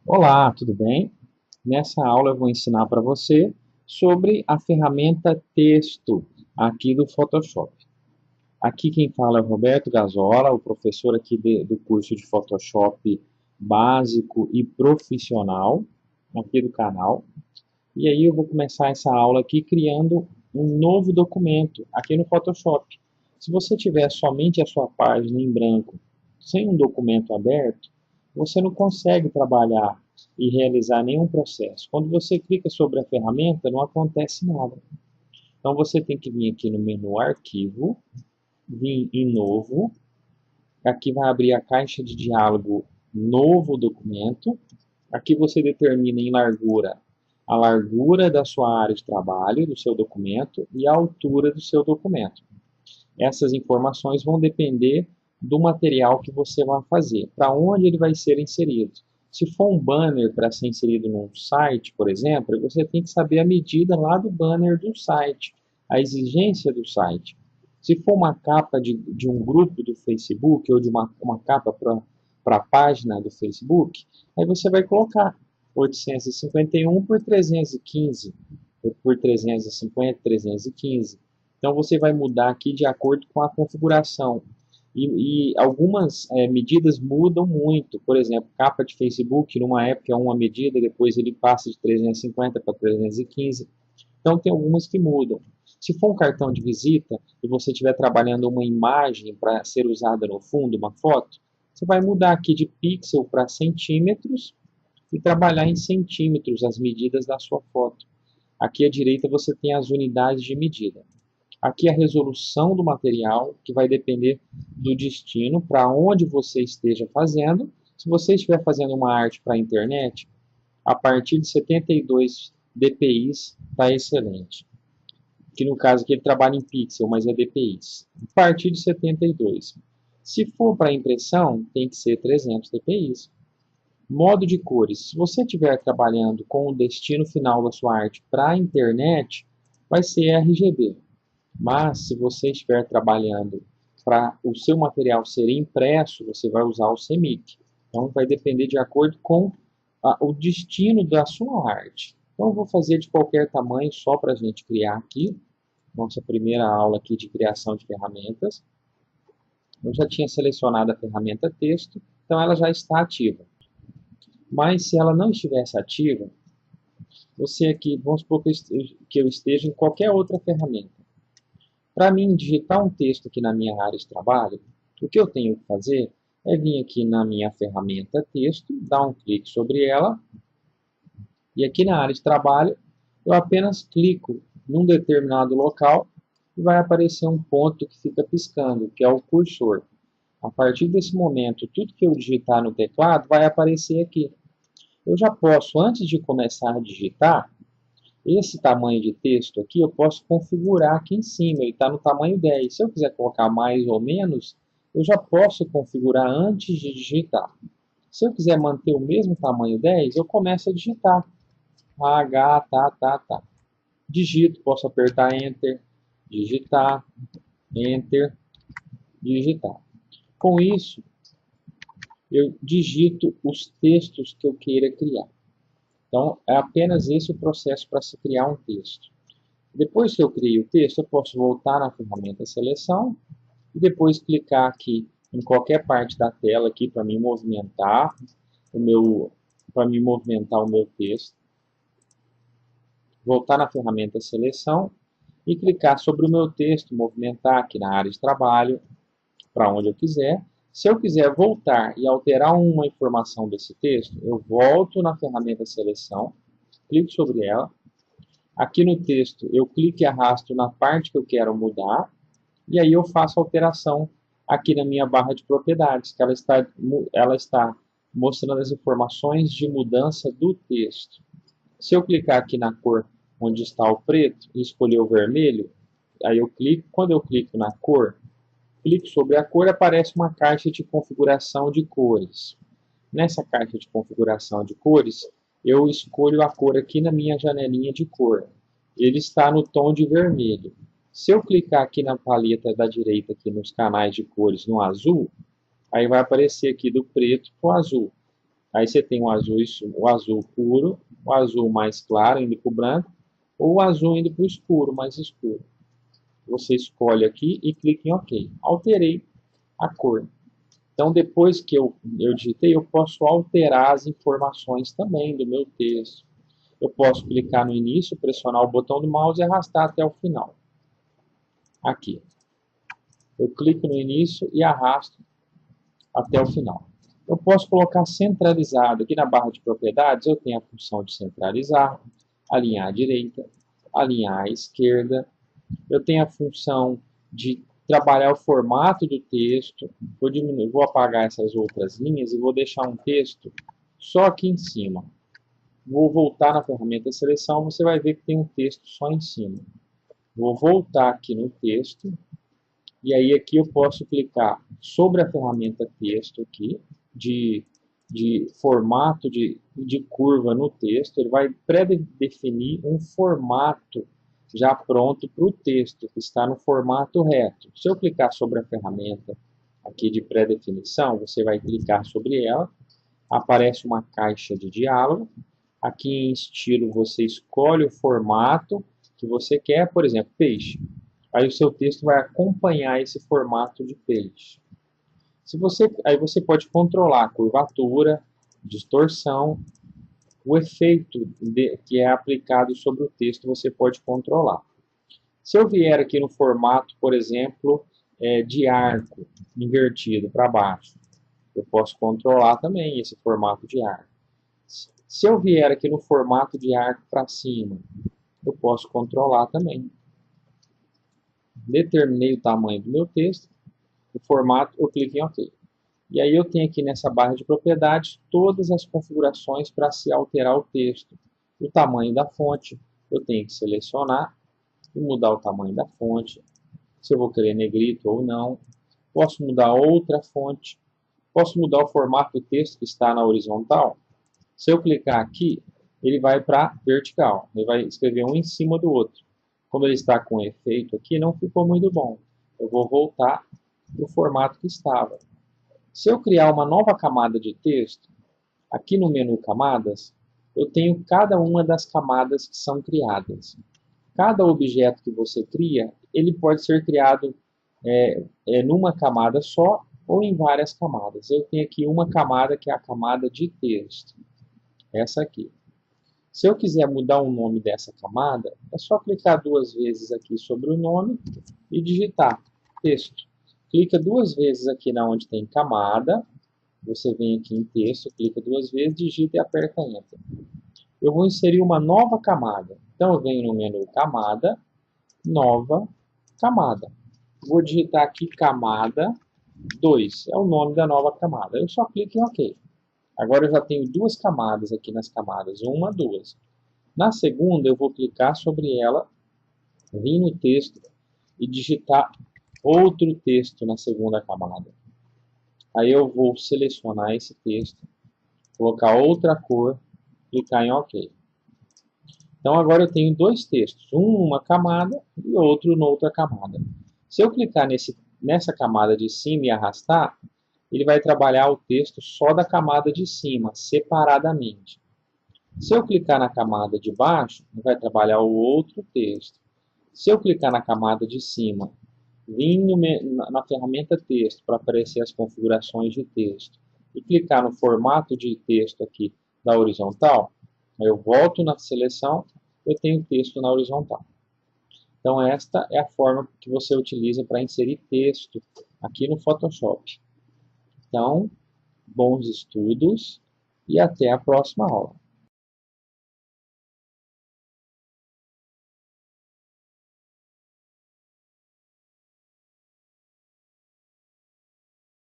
Olá, tudo bem? Nessa aula eu vou ensinar para você sobre a ferramenta Texto aqui do Photoshop. Aqui quem fala é o Roberto Gazola, o professor aqui do curso de Photoshop básico e profissional aqui do canal. E aí eu vou começar essa aula aqui criando um novo documento aqui no Photoshop. Se você tiver somente a sua página em branco, sem um documento aberto, você não consegue trabalhar e realizar nenhum processo. Quando você clica sobre a ferramenta, não acontece nada. Então você tem que vir aqui no menu Arquivo, vir em Novo, aqui vai abrir a caixa de diálogo Novo Documento. Aqui você determina em largura a largura da sua área de trabalho, do seu documento, e a altura do seu documento. Essas informações vão depender do material que você vai fazer, para onde ele vai ser inserido. Se for um banner para ser inserido num site, por exemplo, você tem que saber a medida lá do banner do site, a exigência do site. Se for uma capa de um grupo do Facebook ou de uma capa para a página do Facebook, aí você vai colocar 851 por 315, por 350, 315. Então você vai mudar aqui de acordo com a configuração. E algumas medidas mudam muito. Por exemplo, capa de Facebook, numa época é uma medida, depois ele passa de 350 para 315. Então tem algumas que mudam. Se for um cartão de visita e você estiver trabalhando uma imagem para ser usada no fundo, uma foto, você vai mudar aqui de pixel para centímetros e trabalhar em centímetros as medidas da sua foto. Aqui à direita você tem as unidades de medida. Aqui a resolução do material, que vai depender do destino, para onde você esteja fazendo. Se você estiver fazendo uma arte para a internet, a partir de 72 dpi está excelente. Que no caso aqui ele trabalha em pixel, mas é dpi. A partir de 72. Se for para impressão, tem que ser 300 dpi. Modo de cores. Se você estiver trabalhando com o destino final da sua arte para a internet, vai ser RGB. Mas se você estiver trabalhando para o seu material ser impresso, você vai usar o CMYK. Então vai depender de acordo com o destino da sua arte. Então eu vou fazer de qualquer tamanho só para a gente criar aqui. Nossa primeira aula aqui de criação de ferramentas. Eu já tinha selecionado a ferramenta texto, então ela já está ativa. Mas se ela não estivesse ativa, você aqui, vamos supor que eu esteja em qualquer outra ferramenta. Para mim digitar um texto aqui na minha área de trabalho, o que eu tenho que fazer é vir aqui na minha ferramenta texto, dar um clique sobre ela, e aqui na área de trabalho eu apenas clico num determinado local e vai aparecer um ponto que fica piscando, que é o cursor. A partir desse momento, tudo que eu digitar no teclado vai aparecer aqui. Eu já posso, antes de começar a digitar, esse tamanho de texto aqui eu posso configurar aqui em cima, ele está no tamanho 10. Se eu quiser colocar mais ou menos, eu já posso configurar antes de digitar. Se eu quiser manter o mesmo tamanho 10, eu começo a digitar. H, tá. Digito, posso apertar Enter, digitar, Enter, digitar. Com isso, eu digito os textos que eu queira criar. Então, é apenas esse o processo para se criar um texto. Depois que eu criei o texto, eu posso voltar na ferramenta Seleção e depois clicar aqui em qualquer parte da tela aqui para me movimentar o meu texto. Voltar na ferramenta Seleção e clicar sobre o meu texto, movimentar aqui na área de trabalho para onde eu quiser. Se eu quiser voltar e alterar uma informação desse texto, eu volto na ferramenta Seleção, clico sobre ela. Aqui no texto, eu clico e arrasto na parte que eu quero mudar, e aí eu faço alteração aqui na minha barra de propriedades, que ela está mostrando as informações de mudança do texto. Se eu clicar aqui na cor onde está o preto e escolher o vermelho, aí eu clico, quando eu clico na cor, clico sobre a cor, aparece uma caixa de configuração de cores. Nessa caixa de configuração de cores, eu escolho a cor aqui na minha janelinha de cor. Ele está no tom de vermelho. Se eu clicar aqui na paleta da direita, aqui nos canais de cores no azul, aí vai aparecer aqui do preto para o azul. Aí você tem o azul puro, o azul mais claro indo para o branco, ou o azul indo para o escuro, mais escuro. Você escolhe aqui e clica em OK. Alterei a cor. Então, depois que eu digitei, eu posso alterar as informações também do meu texto. Eu posso clicar no início, pressionar o botão do mouse e arrastar até o final. Aqui. Eu clico no início e arrasto até o final. Eu posso colocar centralizado. Aqui na barra de propriedades, eu tenho a função de centralizar, alinhar à direita, alinhar à esquerda. Eu tenho a função de trabalhar o formato do texto. Vou apagar essas outras linhas e vou deixar um texto só aqui em cima. Vou voltar na ferramenta de seleção, você vai ver que tem um texto só em cima. Vou voltar aqui no texto, e aí aqui eu posso clicar sobre a ferramenta texto aqui, de formato de curva no texto. Ele vai pré-definir um formato já pronto para o texto, que está no formato reto. Se eu clicar sobre a ferramenta aqui de pré-definição, você vai clicar sobre ela, aparece uma caixa de diálogo. Aqui em estilo você escolhe o formato que você quer, por exemplo, peixe. Aí o seu texto vai acompanhar esse formato de peixe. Aí você pode controlar a curvatura, distorção, o efeito que é aplicado sobre o texto você pode controlar. Se eu vier aqui no formato, por exemplo, de arco invertido para baixo, eu posso controlar também esse formato de arco. Se eu vier aqui no formato de arco para cima, eu posso controlar também. Determinei o tamanho do meu texto, o formato, eu clico em OK. E aí eu tenho aqui nessa barra de propriedades todas as configurações para se alterar o texto. O tamanho da fonte, eu tenho que selecionar e mudar o tamanho da fonte. Se eu vou querer negrito ou não. Posso mudar outra fonte. Posso mudar o formato do texto que está na horizontal. Se eu clicar aqui, ele vai para vertical. Ele vai escrever um em cima do outro. Como ele está com efeito aqui, não ficou muito bom. Eu vou voltar para o formato que estava. Se eu criar uma nova camada de texto, aqui no menu Camadas, eu tenho cada uma das camadas que são criadas. Cada objeto que você cria, ele pode ser criado numa camada só ou em várias camadas. Eu tenho aqui uma camada que é a camada de texto. Essa aqui. Se eu quiser mudar o nome dessa camada, é só clicar duas vezes aqui sobre o nome e digitar texto. Clica duas vezes aqui na onde tem camada, você vem aqui em texto, clica duas vezes, digita e aperta Enter. Eu vou inserir uma nova camada. Então eu venho no menu Camada, Nova Camada. Vou digitar aqui Camada 2, é o nome da nova camada. Eu só clico em OK. Agora eu já tenho duas camadas aqui nas camadas, uma, duas. Na segunda eu vou clicar sobre ela, vir no texto e digitar outro texto na segunda camada. Aí eu vou selecionar esse texto, colocar outra cor, clicar em OK. Então agora eu tenho dois textos, um numa camada e outro noutra camada. Se eu clicar nessa camada de cima e arrastar, ele vai trabalhar o texto só da camada de cima, separadamente. Se eu clicar na camada de baixo, ele vai trabalhar o outro texto. Se eu clicar na camada de cima, vir na ferramenta texto para aparecer as configurações de texto e clicar no formato de texto aqui da horizontal, eu volto na seleção, eu tenho texto na horizontal. Então esta é a forma que você utiliza para inserir texto aqui no Photoshop. Então, bons estudos e até a próxima aula.